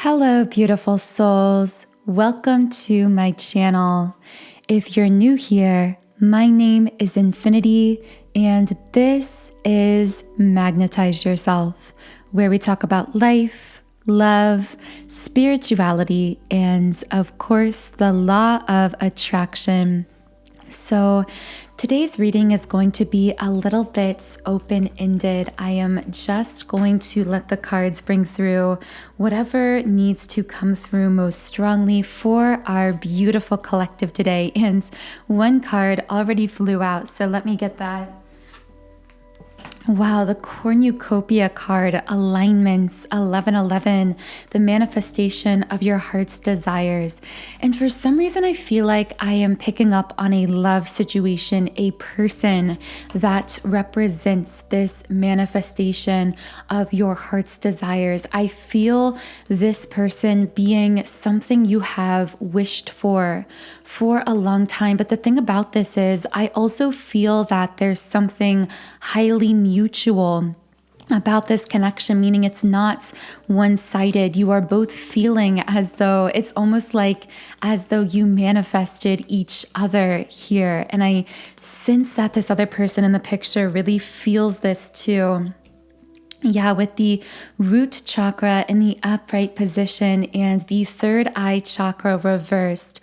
Hello, beautiful souls. Welcome to my channel. If you're new here, my name is 𝗏𝗏, and this is Magnetize Yourself, where we talk about life, love, spirituality, and of course, the law of attraction. So today's reading is going to be a little bit open-ended. I am just going to let the cards bring through whatever needs to come through most strongly for our beautiful collective today. And one card already flew out, so let me get that. Wow, the 𝗦cie𝘂𝗹𝗀𝗀𝗀 card, alignments, 1111, the manifestation of your heart's desires. And for some reason, I feel like I am picking up on a love situation, a person that represents this manifestation of your heart's desires. I feel this person being something you have wished for a long time. But the thing about this is I also feel that there's something highly mutual about this connection, meaning it's not one-sided. You are both feeling as though it's almost like as though you manifested each other here. And I sense that this other person in the picture really feels this too. Yeah, with the root chakra in the upright position and the third eye chakra reversed.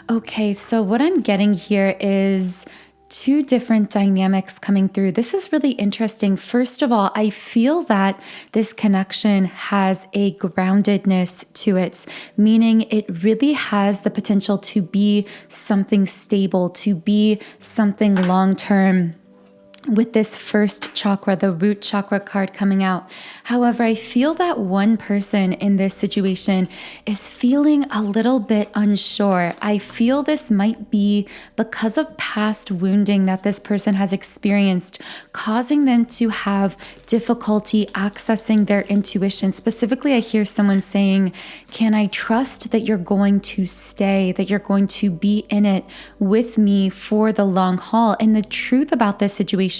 Okay, so what I'm getting here is two different dynamics coming through. This is really interesting. First of all, I feel that this connection has a groundedness to it, meaning it really has the potential to be something stable, to be something long-term. With this first chakra, the root chakra card coming out. However, I feel that one person in this situation is feeling a little bit unsure. I feel this might be because of past wounding that this person has experienced, causing them to have difficulty accessing their intuition. Specifically, I hear someone saying, can I trust that you're going to stay, that you're going to be in it with me for the long haul? And the truth about this situation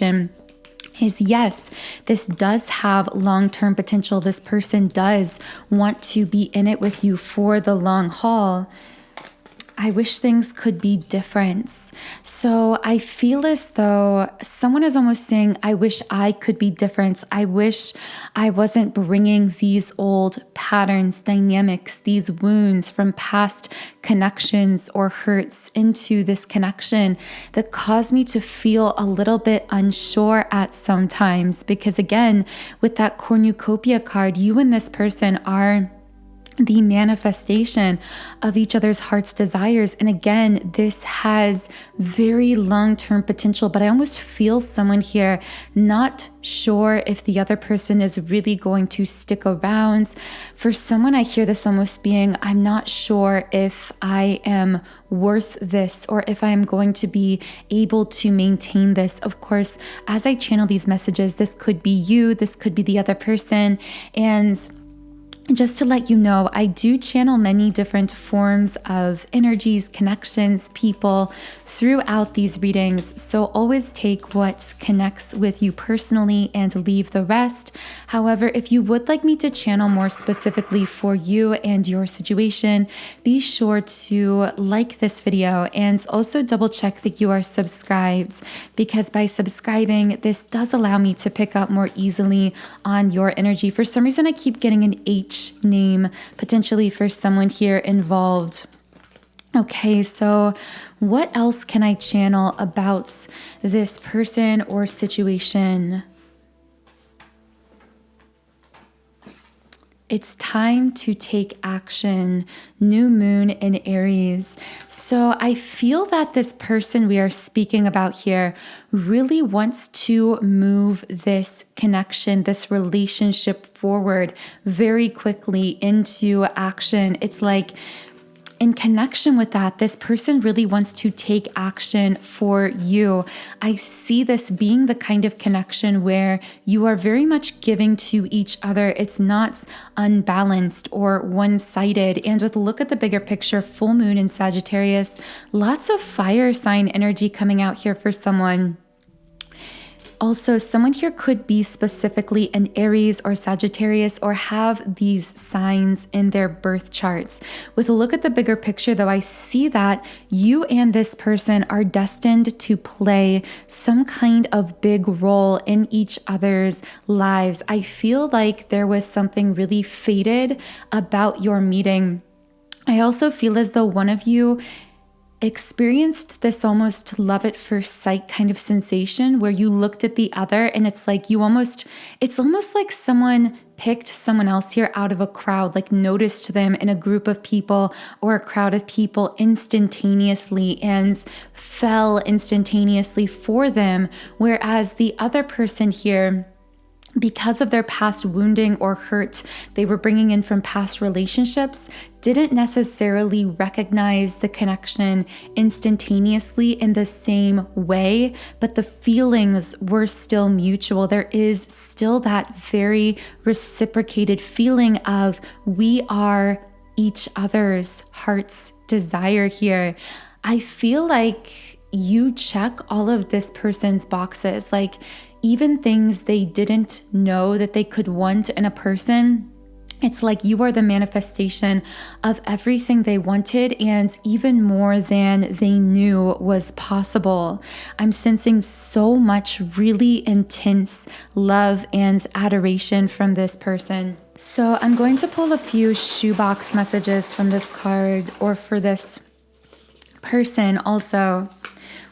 is yes, this does have long-term potential. This person does want to be in it with you for the long haul. I wish things could be different. So I feel as though someone is almost saying, I wish I could be different. I wish I wasn't bringing these old patterns, dynamics, these wounds from past connections or hurts into this connection that caused me to feel a little bit unsure at some times. Because again, with that 𝗦cie𝘂𝗹𝗀𝗀𝗀 card, you and this person are the manifestation of each other's heart's desires. And again, this has very long-term potential, but I almost feel someone here not sure if the other person is really going to stick around. For someone, I hear this almost being, I'm not sure if I am worth this or if I am going to be able to maintain this. Of course, as I channel these messages, this could be you, this could be the other person. And just to let you know, I do channel many different forms of energies, connections, people throughout these readings. So always take what connects with you personally and leave the rest. However, if you would like me to channel more specifically for you and your situation, be sure to like this video and also double check that you are subscribed, because by subscribing, this does allow me to pick up more easily on your energy. For some reason, I keep getting an H name potentially for someone here involved. Okay, so what else can I channel about this person or situation? It's time to take action. New moon in Aries. So I feel that this person we are speaking about here really wants to move this connection, this relationship forward very quickly into action. It's like, in connection with that, this person really wants to take action for you. I see this being the kind of connection where you are very much giving to each other. It's not unbalanced or one-sided. And with a look at the bigger picture, full moon in Sagittarius, lots of fire sign energy coming out here for someone. Also, someone here could be specifically an Aries or Sagittarius or have these signs in their birth charts. With a look at the bigger picture, though, I see that you and this person are destined to play some kind of big role in each other's lives. I feel like there was something really fated about your meeting. I also feel as though one of you experienced this almost love at first sight kind of sensation where you looked at the other and it's like it's almost like someone picked someone else here out of a crowd, like noticed them in a group of people or a crowd of people instantaneously and fell instantaneously for them. Whereas the other person here, because of their past wounding or hurt they were bringing in from past relationships, didn't necessarily recognize the connection instantaneously in the same way, but the feelings were still mutual. There is still that very reciprocated feeling of we are each other's heart's desire here. I feel like you check all of this person's boxes, like even things they didn't know that they could want in a person. It's like you are the manifestation of everything they wanted and even more than they knew was possible. I'm sensing so much really intense love and adoration from this person. So I'm going to pull a few shoebox messages from this card, or for this person also.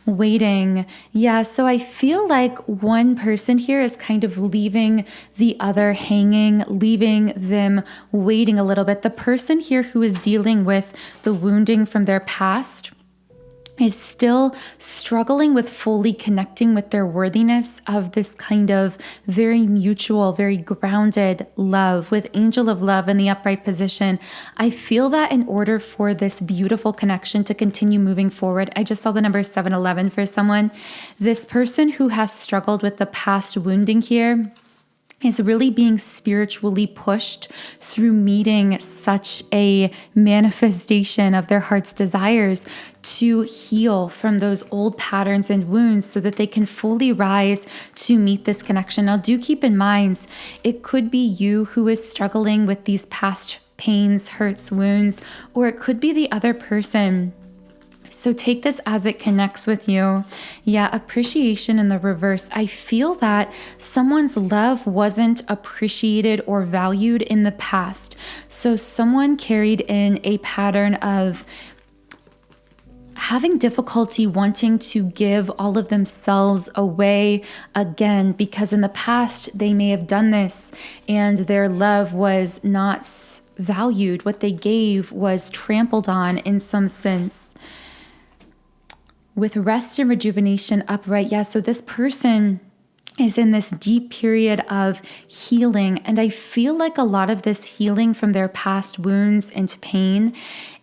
Waiting. Yeah, so I feel like one person here is kind of leaving the other hanging, leaving them waiting a little bit. The person here who is dealing with the wounding from their past is still struggling with fully connecting with their worthiness of this kind of very mutual, very grounded love. With Angel of Love in the upright position, I feel that in order for this beautiful connection to continue moving forward, I just saw the number 711 for someone. This person who has struggled with the past wounding here is really being spiritually pushed through meeting such a manifestation of their heart's desires to heal from those old patterns and wounds so that they can fully rise to meet this connection. Now, do keep in mind, it could be you who is struggling with these past pains, hurts, wounds, or it could be the other person. So take this as it connects with you. Yeah, appreciation in the reverse. I feel that someone's love wasn't appreciated or valued in the past. So someone carried in a pattern of having difficulty wanting to give all of themselves away again, because in the past they may have done this and their love was not valued. What they gave was trampled on in some sense. With rest and rejuvenation upright, yeah, so this person is in this deep period of healing. And I feel like a lot of this healing from their past wounds and pain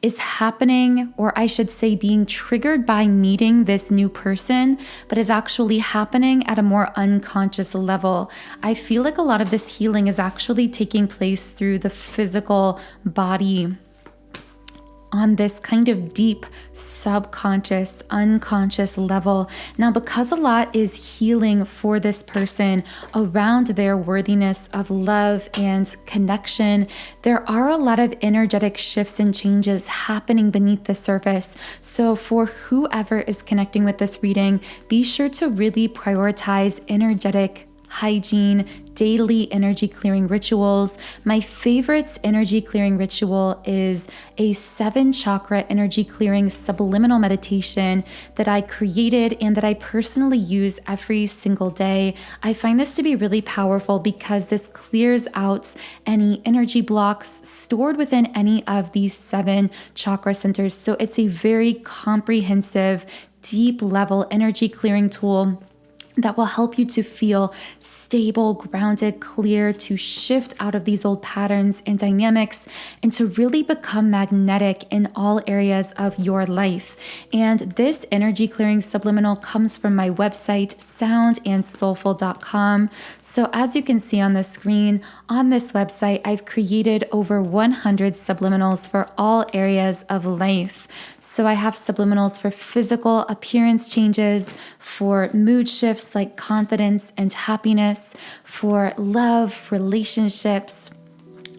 is happening, or I should say being triggered by meeting this new person, but is actually happening at a more unconscious level. I feel like a lot of this healing is actually taking place through the physical body, on this kind of deep subconscious, unconscious level. Now, because a lot is healing for this person around their worthiness of love and connection, there are a lot of energetic shifts and changes happening beneath the surface. So for whoever is connecting with this reading, be sure to really prioritize energetic hygiene, daily energy clearing rituals. My favorite energy clearing ritual is a 7-chakra energy clearing subliminal meditation that I created and that I personally use every single day. I find this to be really powerful because this clears out any energy blocks stored within any of these 7 chakra centers. So it's a very comprehensive, deep level energy clearing tool that will help you to feel stable, grounded, clear, to shift out of these old patterns and dynamics, and to really become magnetic in all areas of your life. And this energy clearing subliminal comes from my website, soundandsoulful.com. So as you can see on the screen, on this website, I've created over 100 subliminals for all areas of life. So I have subliminals for physical appearance changes, for mood shifts, gifts like confidence and happiness, for love, relationships,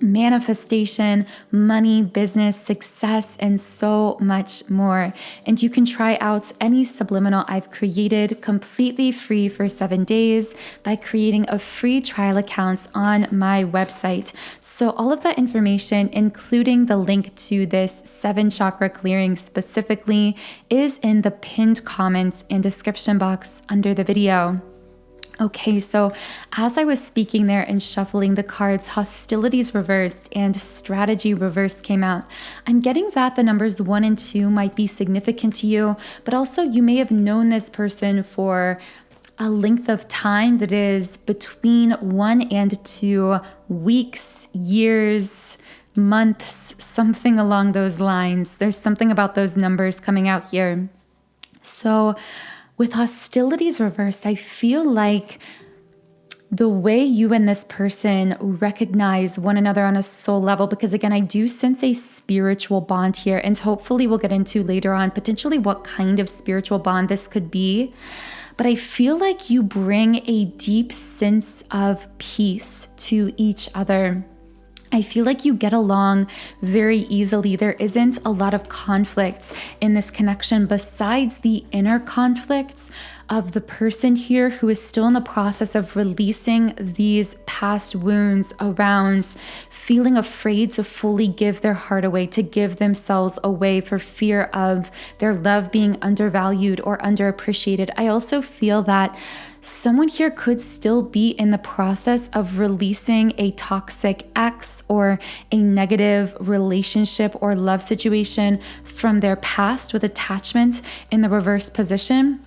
manifestation, money, business, success, and so much more. And you can try out any subliminal I've created completely free for 7 days by creating a free trial account on my website. So all of that information, including the link to this 7 chakra clearing specifically, is in the pinned comments and description box under the video. Okay, so as I was speaking there and shuffling the cards, hostilities reversed and strategy reversed came out. I'm getting that the numbers 1 and 2 might be significant to you, but also you may have known this person for a length of time that is between 1 and 2 weeks, years, months, something along those lines. There's something about those numbers coming out here. So with hostilities reversed, I feel like the way you and this person recognize one another on a soul level, because again, I do sense a spiritual bond here, and hopefully we'll get into later on potentially what kind of spiritual bond this could be. But I feel like you bring a deep sense of peace to each other. I feel like you get along very easily. There isn't a lot of conflict in this connection besides the inner conflicts of the person here who is still in the process of releasing these past wounds around feeling afraid to fully give their heart away, to give themselves away for fear of their love being undervalued or underappreciated. I also feel that someone here could still be in the process of releasing a toxic ex or a negative relationship or love situation from their past with attachment in the reverse position.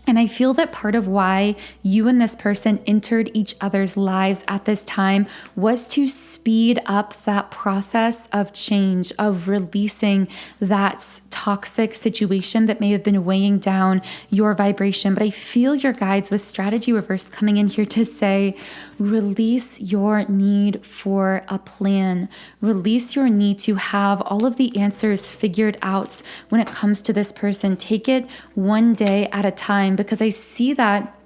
And I feel that part of why you and this person entered each other's lives at this time was to speed up that process of change, of releasing that toxic situation that may have been weighing down your vibration. But I feel your guides with strategy reverse coming in here to say, release your need for a plan. Release your need to have all of the answers figured out when it comes to this person. Take it one day at a time, because I see that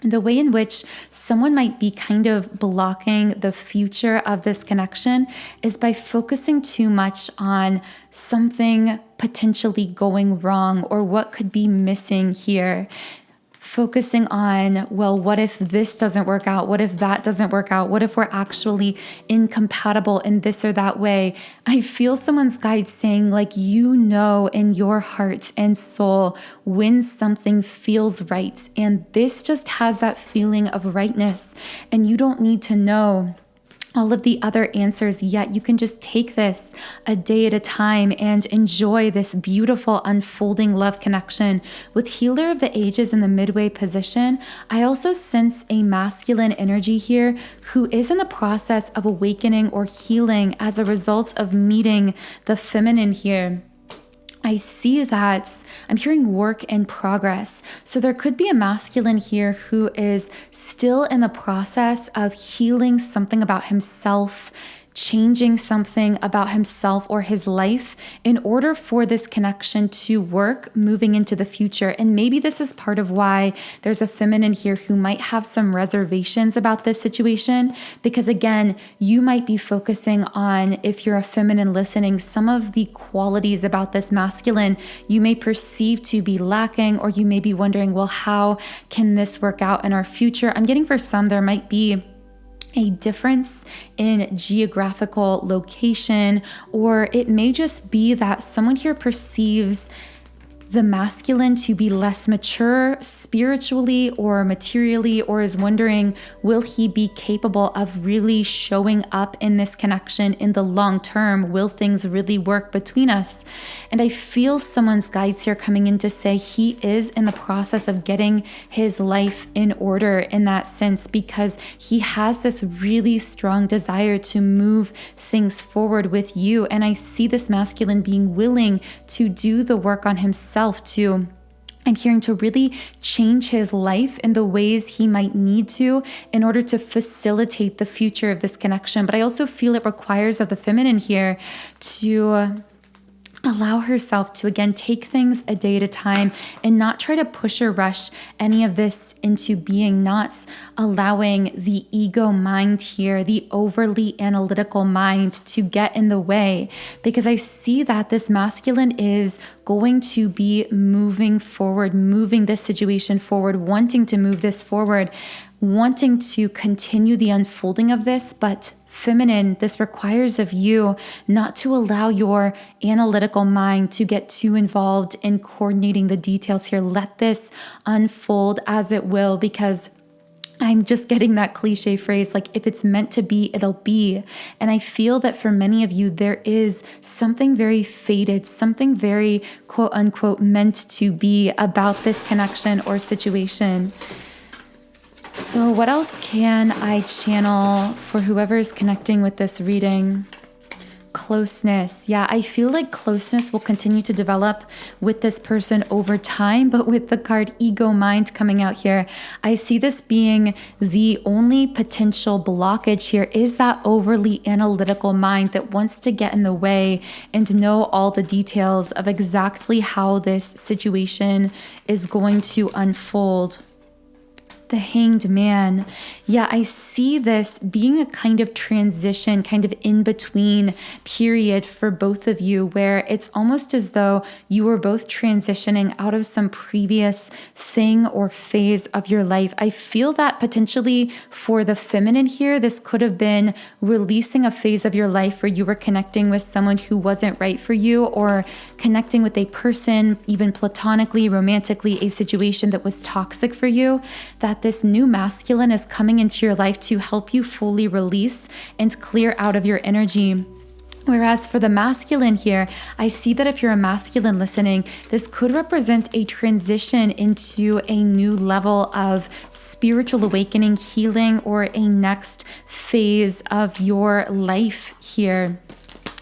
the way in which someone might be kind of blocking the future of this connection is by focusing too much on something potentially going wrong or what could be missing here. Focusing on, well, what if this doesn't work out? What if that doesn't work out? What if we're actually incompatible in this or that way? I feel someone's guide saying, like, you know in your heart and soul when something feels right. And this just has that feeling of rightness. And you don't need to know all of the other answers yet. You can just take this a day at a time and enjoy this beautiful unfolding love connection. With Healer of the Ages in the midway position, I also sense a masculine energy here who is in the process of awakening or healing as a result of meeting the feminine here. I see that I'm hearing work in progress. So there could be a masculine here who is still in the process of healing something about himself, changing something about himself or his life in order for this connection to work moving into the future. And maybe this is part of why there's a feminine here who might have some reservations about this situation, because again, you might be focusing on, if you're a feminine listening, some of the qualities about this masculine you may perceive to be lacking, or you may be wondering, well, how can this work out in our future? I'm getting for some, there might be a difference in geographical location, or it may just be that someone here perceives the masculine to be less mature spiritually or materially, or is wondering, will he be capable of really showing up in this connection in the long term? Will things really work between us? And I feel someone's guides here coming in to say he is in the process of getting his life in order in that sense, because he has this really strong desire to move things forward with you. And I see this masculine being willing to do the work on himself to, I'm hearing, to really change his life in the ways he might need to in order to facilitate the future of this connection. But I also feel it requires of the feminine here to allow herself to, again, take things a day at a time and not try to push or rush any of this into being, not allowing the ego mind here, the overly analytical mind, to get in the way. Because I see that this masculine is going to be moving forward, moving this situation forward, wanting to move this forward, wanting to continue the unfolding of this, but feminine, this requires of you not to allow your analytical mind to get too involved in coordinating the details here. Let this unfold as it will, because I'm just getting that cliche phrase, like, if it's meant to be, it'll be. And I feel that for many of you, there is something very fated, something very quote unquote meant to be about this connection or situation. So what else can I channel for whoever is connecting with this reading? Closeness. Yeah, I feel like closeness will continue to develop with this person over time, but with the card ego mind coming out here, I see this being the only potential blockage here is that overly analytical mind that wants to get in the way and know all the details of exactly how this situation is going to unfold. The Hanged Man. Yeah, I see this being a kind of transition, kind of in between period for both of you, where it's almost as though you were both transitioning out of some previous thing or phase of your life. I feel that potentially for the feminine here, this could have been releasing a phase of your life where you were connecting with someone who wasn't right for you, or connecting with a person, even platonically, romantically, a situation that was toxic for you, that this new masculine is coming into your life to help you fully release and clear out of your energy. Whereas for the masculine here, I see that if you're a masculine listening, this could represent a transition into a new level of spiritual awakening, healing, or a next phase of your life here.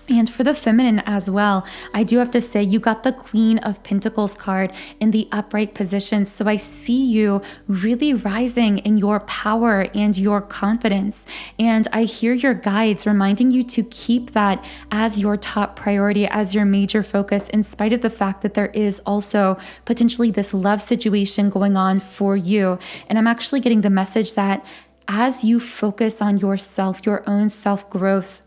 And for the feminine as well, I do have to say you got the Queen of Pentacles card in the upright position. So I see you really rising in your power and your confidence. And I hear your guides reminding you to keep that as your top priority, as your major focus, in spite of the fact that there is also potentially this love situation going on for you. And I'm actually getting the message that as you focus on yourself, your own self-growth,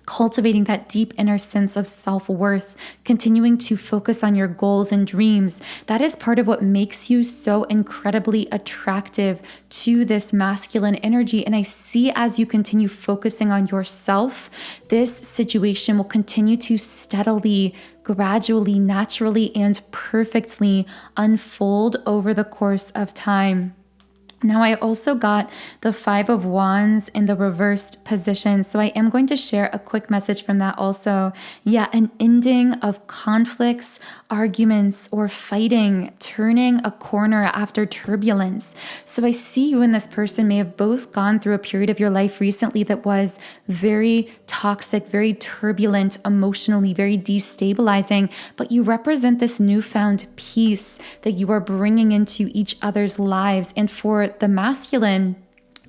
cultivating that deep inner sense of self-worth, continuing to focus on your goals and dreams, that is part of what makes you so incredibly attractive to this masculine energy. And I see as you continue focusing on yourself, this situation will continue to steadily, gradually, naturally, and perfectly unfold over the course of time. Now, I also got the Five of Wands in the reversed position, so I am going to share a quick message from that also. Yeah, an ending of conflicts, arguments, or fighting, turning a corner after turbulence. So I see you and this person may have both gone through a period of your life recently that was very toxic, very turbulent, emotionally, very destabilizing, but you represent this newfound peace that you are bringing into each other's lives. And for the masculine,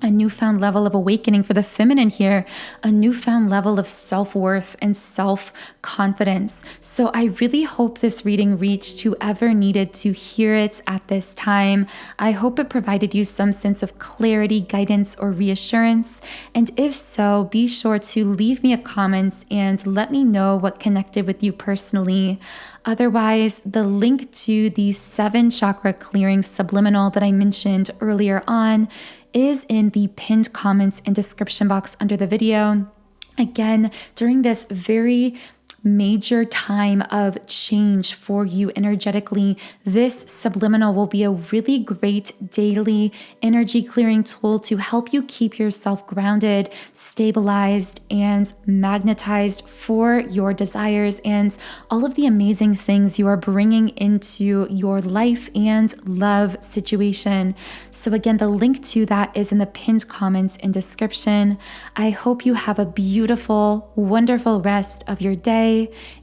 a newfound level of awakening. For the feminine here, a newfound level of self-worth and self-confidence. So I really hope this reading reached whoever needed to hear it at this time. I hope it provided you some sense of clarity, guidance, or reassurance. And if so, be sure to leave me a comment and let me know what connected with you personally. Otherwise, the link to the 7 chakra clearing subliminal that I mentioned earlier on is in the pinned comments and description box under the video. Again, during this very major time of change for you energetically, this subliminal will be a really great daily energy clearing tool to help you keep yourself grounded, stabilized, and magnetized for your desires and all of the amazing things you are bringing into your life and love situation. So again, the link to that is in the pinned comments and description. I hope you have a beautiful, wonderful rest of your day,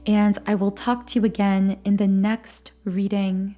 and I will talk to you again in the next reading.